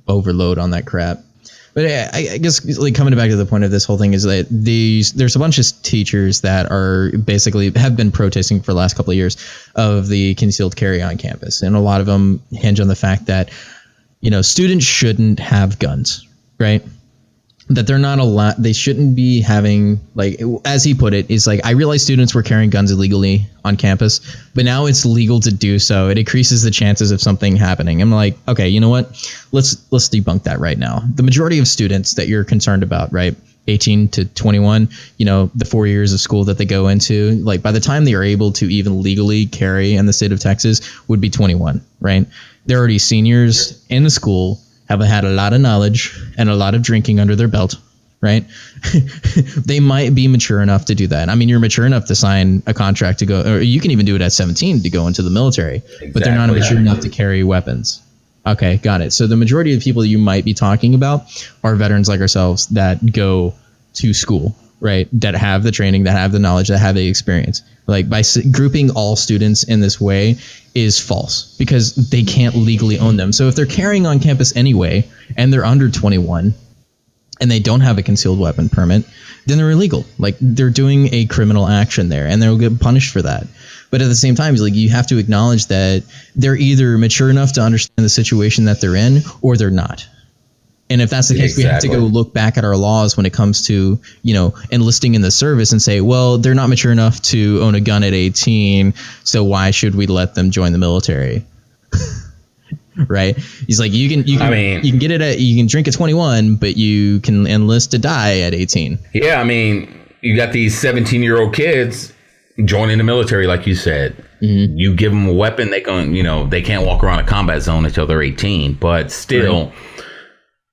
Speaker 3: overload on that crap. But I guess coming back to the point of this whole thing is that there's a bunch of teachers that are basically have been protesting for the last couple of years of the concealed carry on campus. And a lot of them hinge on the fact that, students shouldn't have guns, right? That they're not allowed, they shouldn't be having, as he put it, is I realize students were carrying guns illegally on campus, but now it's legal to do so. It increases the chances of something happening. I'm okay, you know what? Let's debunk that right now. The majority of students that you're concerned about, right? 18 to 21, the 4 years of school that they go into, by the time they are able to even legally carry in the state of Texas would be 21, right? They're already seniors in the school, have had a lot of knowledge and a lot of drinking under their belt, right? They might be mature enough to do that. I mean, you're mature enough to sign a contract to go, or you can even do it at 17 to go into the military, but they're not mature enough to carry weapons. Okay, got it. So the majority of people you might be talking about are veterans like ourselves that go to school, right? That have the training, that have the knowledge, that have the experience. By grouping all students in this way is false because they can't legally own them. So if they're carrying on campus anyway and they're under 21 and they don't have a concealed weapon permit, then they're illegal. They're doing a criminal action there and they'll get punished for that. But at the same time, you have to acknowledge that they're either mature enough to understand the situation that they're in or they're not. And if that's the case, we have to go look back at our laws when it comes to, enlisting in the service and say, well, they're not mature enough to own a gun at 18. So why should we let them join the military? Right. He's you can get it you can drink at 21, but you can enlist to die at 18.
Speaker 4: Yeah. I mean, you got these 17-year-old kids joining the military, like you said. Mm-hmm. You give them a weapon, they can't walk around a combat zone until they're 18, but still. Right.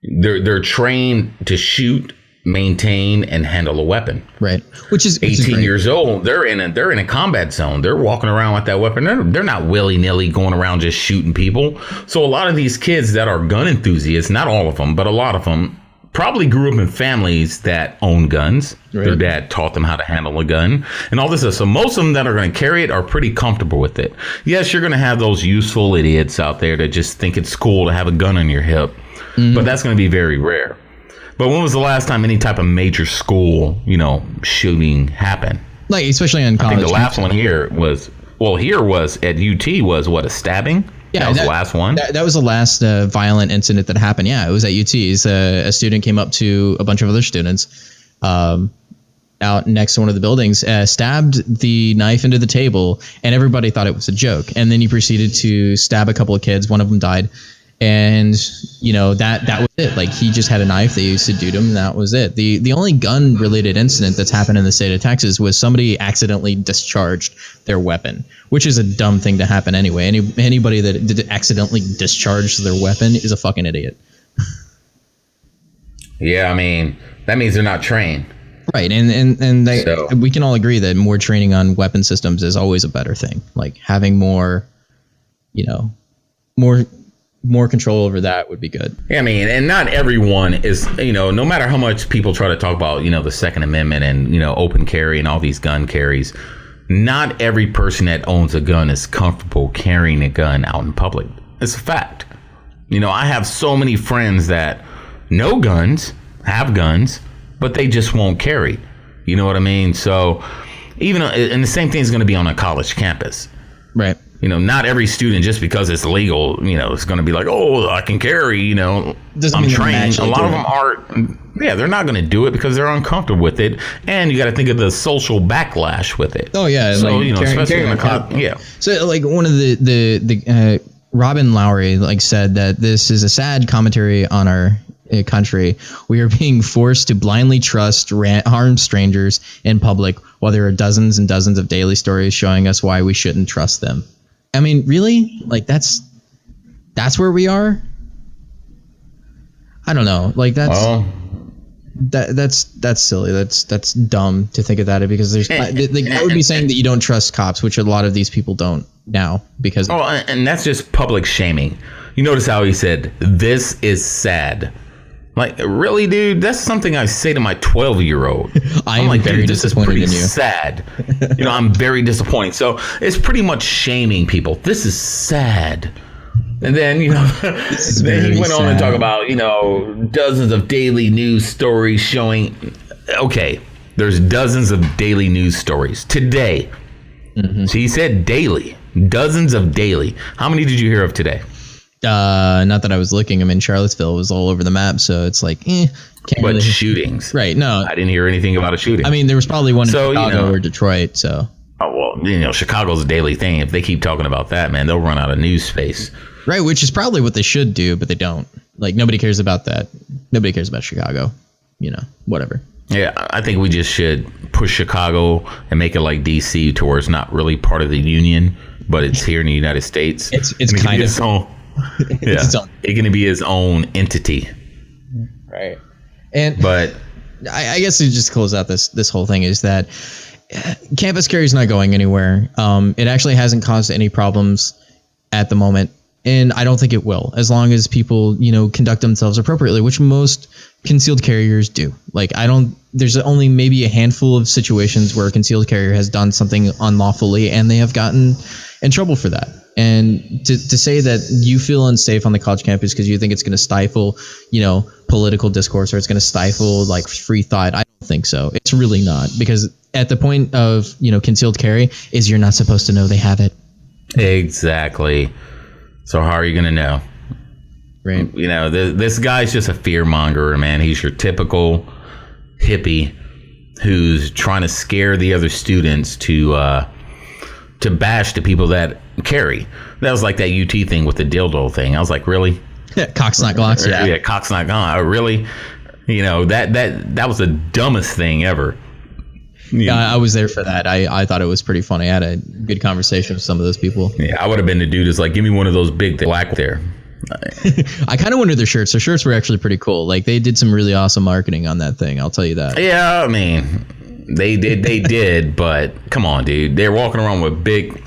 Speaker 4: They're trained to shoot, maintain, and handle a weapon. Right. Which is 18 years old. They're in a combat zone. They're walking around with that weapon. They're not willy-nilly going around just shooting people. So a lot of these kids that are gun enthusiasts, not all of them, but a lot of them probably grew up in families that own guns. Right. Their dad taught them how to handle a gun and all this stuff. So most of them that are going to carry it are pretty comfortable with it. Yes, you're going to have those useful idiots out there that just think it's cool to have a gun on your hip. Mm-hmm. But that's going to be very rare. But when was the last time any type of major school, shooting happened?
Speaker 3: Like, especially on college.
Speaker 4: I think the last one here was at UT was what, a stabbing?
Speaker 3: Yeah,
Speaker 4: that was the last one.
Speaker 3: That was the last violent incident that happened. Yeah, it was at UT. A student came up to a bunch of other students out next to one of the buildings, stabbed the knife into the table, and everybody thought it was a joke. And then he proceeded to stab a couple of kids. One of them died. And, that was it. Like, he just had a knife. They subdued him, and that was it. The only gun-related incident that's happened in the state of Texas was somebody accidentally discharged their weapon, which is a dumb thing to happen anyway. Anybody that did accidentally discharge their weapon is a fucking idiot.
Speaker 4: Yeah, I mean, that means they're not trained.
Speaker 3: Right, we can all agree that more training on weapon systems is always a better thing. Like, having more control over that would be good.
Speaker 4: Yeah, I mean, and not everyone is, no matter how much people try to talk about, the Second Amendment and, open carry and all these gun carries, not every person that owns a gun is comfortable carrying a gun out in public. It's a fact. I have so many friends that know guns, have guns, but they just won't carry. You know what I mean? So and the same thing is going to be on a college campus.
Speaker 3: Right.
Speaker 4: Not every student, just because it's legal, is going to be like, oh, I can carry, I'm trained. A lot of them aren't. Yeah, they're not going to do it because they're uncomfortable with it. And you got to think of the social backlash with it.
Speaker 3: Oh, yeah.
Speaker 4: So, especially in the college. Yeah.
Speaker 3: So, like, one of the Robin Lowry, said that this is a sad commentary on our country. We are being forced to blindly trust harm strangers in public while there are dozens and dozens of daily stories showing us why we shouldn't trust them. I mean, really? Like, that's where we are? I don't know. Like, that's silly. That's dumb to think of that, because there's that would be saying that you don't trust cops, which a lot of these people don't now, because
Speaker 4: and that's just public shaming. You notice how he said, "This is sad." Like, really, dude? That's something I say to my 12-year-old.
Speaker 3: I'm like, very disappointed in you.
Speaker 4: Sad. I'm very disappointed. So it's pretty much shaming people. This is sad. And then, then he went on to talk about, dozens of daily news stories showing. Okay, there's dozens of daily news stories today. Mm-hmm. So he said daily, dozens of daily. How many did you hear of today?
Speaker 3: Not that I was looking. I mean, Charlottesville was all over the map, so it's like,
Speaker 4: but shootings,
Speaker 3: right? No,
Speaker 4: I didn't hear anything about a shooting.
Speaker 3: I mean, there was probably one in Chicago or Detroit. So,
Speaker 4: Chicago's a daily thing. If they keep talking about that, man, they'll run out of news space.
Speaker 3: Right, which is probably what they should do, but they don't. Like, nobody cares about that. Nobody cares about Chicago. Whatever. Yeah,
Speaker 4: I think we just should push Chicago and make it like DC, to where it's not really part of the union, but it's here in the United States.
Speaker 3: It's kind of.
Speaker 4: It's going to be his own entity,
Speaker 3: right?
Speaker 4: But
Speaker 3: I guess to just close out this whole thing is that campus carry is not going anywhere. It actually hasn't caused any problems at the moment, and I don't think it will, as long as people conduct themselves appropriately, which most concealed carriers do. Like, there's only maybe a handful of situations where a concealed carrier has done something unlawfully and they have gotten in trouble for that. And to say that you feel unsafe on the college campus because you think it's going to stifle, political discourse, or it's going to stifle like free thought, I don't think so. It's really not, because at the point of, concealed carry is you're not supposed to know they have it.
Speaker 4: Exactly. So how are you going to know?
Speaker 3: Right.
Speaker 4: This guy's just a fear monger, man. He's your typical hippie who's trying to scare the other students to bash the people that carry. That was like that UT thing with the dildo thing. I was like, really?
Speaker 3: Cox not Glocks.
Speaker 4: Yeah, Cox not gone. Really? That was the dumbest thing ever.
Speaker 3: Yeah, I was there for that. I thought it was pretty funny. I had a good conversation with some of those people.
Speaker 4: Yeah, I would have been the dude who's like, give me one of those big black there.
Speaker 3: I kind of wanted their shirts. Their shirts were actually pretty cool. Like, they did some really awesome marketing on that thing. I'll tell you that.
Speaker 4: Yeah, I mean, they did, but come on, dude. They're walking around with big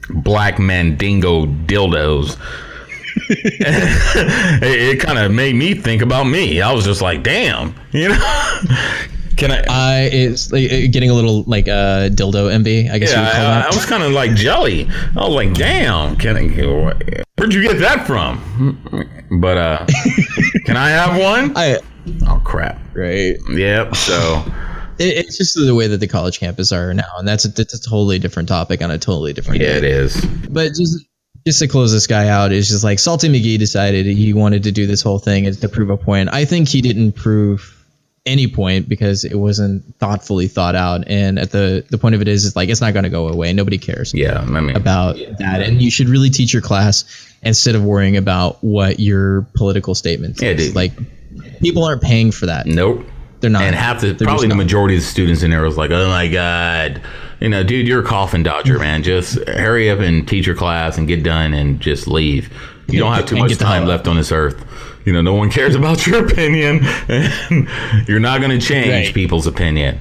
Speaker 4: black mandingo dildos. It kind of made me think about me. I was just like, damn, Can I?
Speaker 3: It's getting a little like dildo MB, I guess you would call that.
Speaker 4: I was kind of like jelly. I was like, damn, where'd you get that from? But can I have one? Oh, crap.
Speaker 3: Right.
Speaker 4: Yep. So
Speaker 3: it's just the way that the college campus are now. And that's a totally different topic on a totally different day.
Speaker 4: it is.
Speaker 3: But just to close this guy out, is just like Salty McGee decided he wanted to do this whole thing to prove a point. I think he didn't prove any point because it wasn't thoughtfully thought out. And at the point of it is like, it's not going to go away. Nobody cares about that. And you should really teach your class instead of worrying about what your political statement is. Like, people aren't paying for that.
Speaker 4: Nope.
Speaker 3: They're not.
Speaker 4: And probably the majority of the students in there was like, oh my God, dude, you're a coffin dodger, man. Just hurry up and teach your class and get done and just leave. You don't have too much time left on this earth. No one cares about your opinion, and you're not going to change people's opinion.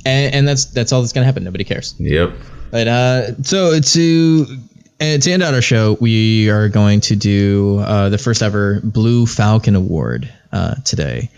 Speaker 3: And that's all that's going to happen. Nobody cares.
Speaker 4: Yep.
Speaker 3: But so to end out our show, we are going to do the first ever Blue Falcon Award today.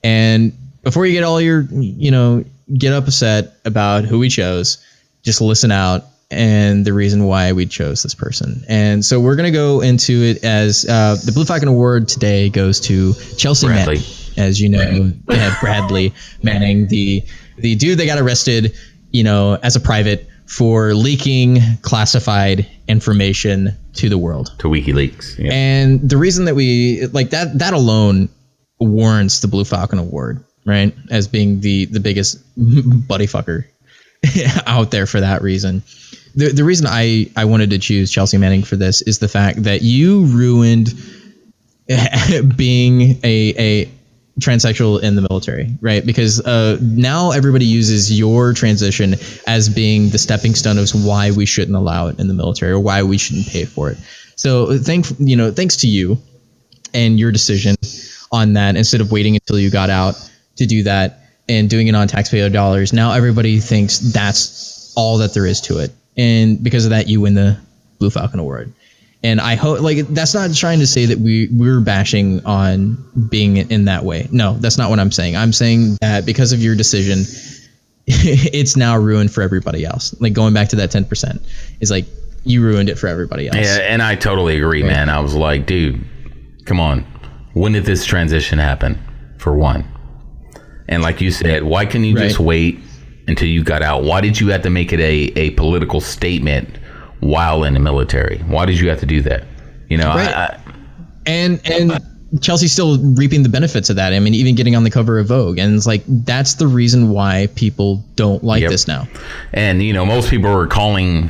Speaker 3: And before you get all your, get upset about who we chose, just listen out and the reason why we chose this person. And so we're going to go into it as the Blue Falcon Award today goes to Chelsea Manning. As you know, Bradley Manning, the dude that got arrested, as a private for leaking classified information to the world.
Speaker 4: To WikiLeaks. Yeah.
Speaker 3: And the reason that we like that alone warrants the Blue Falcon Award, right? As being the biggest buddy fucker out there for that reason. The reason I wanted to choose Chelsea Manning for this is the fact that you ruined being a transsexual in the military, right? Because now everybody uses your transition as being the stepping stone of why we shouldn't allow it in the military or why we shouldn't pay for it. So thanks to you and your decision on that, instead of waiting until you got out to do that and doing it on taxpayer dollars, now everybody thinks that's all that there is to it. And because of that, you win the Blue Falcon Award. And I hope, that's not trying to say that we're bashing on being in that way. No, that's not what I'm saying. I'm saying that because of your decision, it's now ruined for everybody else. Like, going back to that 10% is like, you ruined it for everybody else.
Speaker 4: Yeah, and I totally agree, man. I was like, dude, come on. When did this transition happen, for one? And like you said, why couldn't you just wait until you got out? Why did you have to make it a political statement while in the military? Why did you have to do that?
Speaker 3: And Chelsea's still reaping the benefits of that. I mean, even getting on the cover of Vogue. And it's like, that's the reason why people don't like this now.
Speaker 4: And, most people are calling,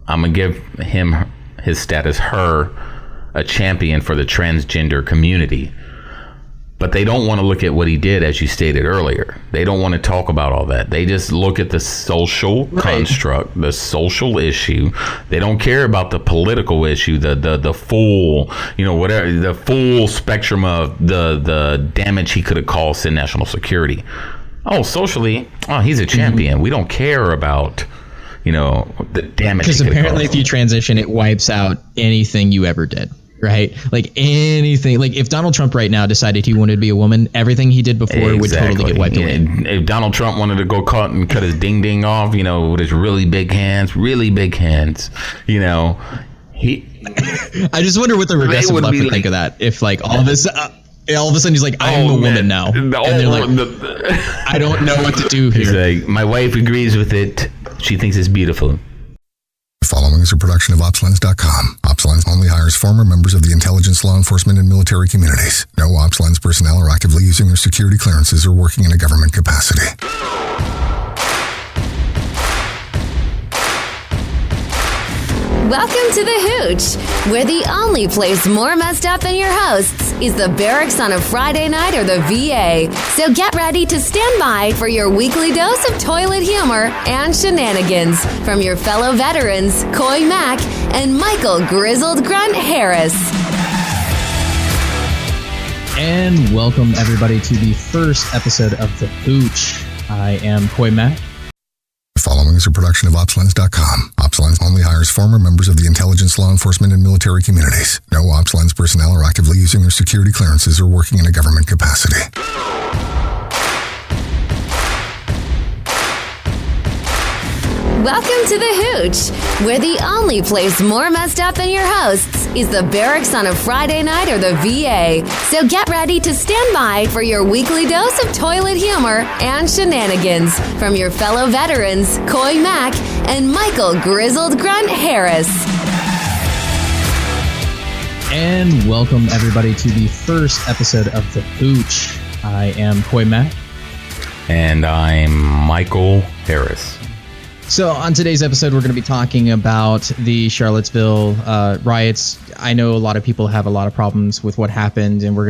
Speaker 4: I'm going to give him his status, her, a champion for the transgender community. But they don't want to look at what he did, as you stated earlier. They don't want to talk about all that. They just look at the social construct, the social issue. They don't care about the political issue, the full, whatever, the full spectrum of the damage he could have caused to national security. Oh, socially, he's a champion. We don't care about, the damage.
Speaker 3: Because apparently if you transition, it wipes out anything you ever did. Right? Like anything, like if Donald Trump right now decided he wanted to be a woman, everything he did before would totally get wiped away.
Speaker 4: If Donald Trump wanted to go cut his ding ding off, with his really big hands, he
Speaker 3: I just wonder what the progressive left would think of that. If like all of a sudden he's like, I'm a woman now. And they're like, I don't know what to do here.
Speaker 4: He's like, my wife agrees with it. She thinks it's beautiful.
Speaker 1: The following is a production of OpsLens.com. OpsLens only hires former members of the intelligence, law enforcement, and military communities. No OpsLens personnel are actively using their security clearances or working in a government capacity.
Speaker 2: Welcome to the Hooch, where the only place more messed up than your hosts is the barracks on a Friday night or the VA. So get ready to stand by for your weekly dose of toilet humor and shenanigans from your fellow veterans, Coy Mack and Michael Grizzled Grunt Harris.
Speaker 3: And welcome everybody to the first episode of the Hooch. I am Coy Mack.
Speaker 1: The following is a production of OpsLens.com. OpsLens only hires former members of the intelligence, law enforcement, and military communities. No OpsLens personnel are actively using their security clearances or working in a government capacity.
Speaker 2: Welcome to the Hooch, where the only place more messed up than your hosts is the barracks on a Friday night or the VA. So get ready to stand by for your weekly dose of toilet humor and shenanigans from your fellow veterans, Coy Mack and Michael Grizzled Grunt Harris.
Speaker 3: And welcome everybody to the first episode of the Hooch. I am Coy Mack.
Speaker 4: And I'm Michael Harris.
Speaker 3: So on today's episode, we're going to be talking about the Charlottesville riots. I know a lot of people have a lot of problems with what happened, and we're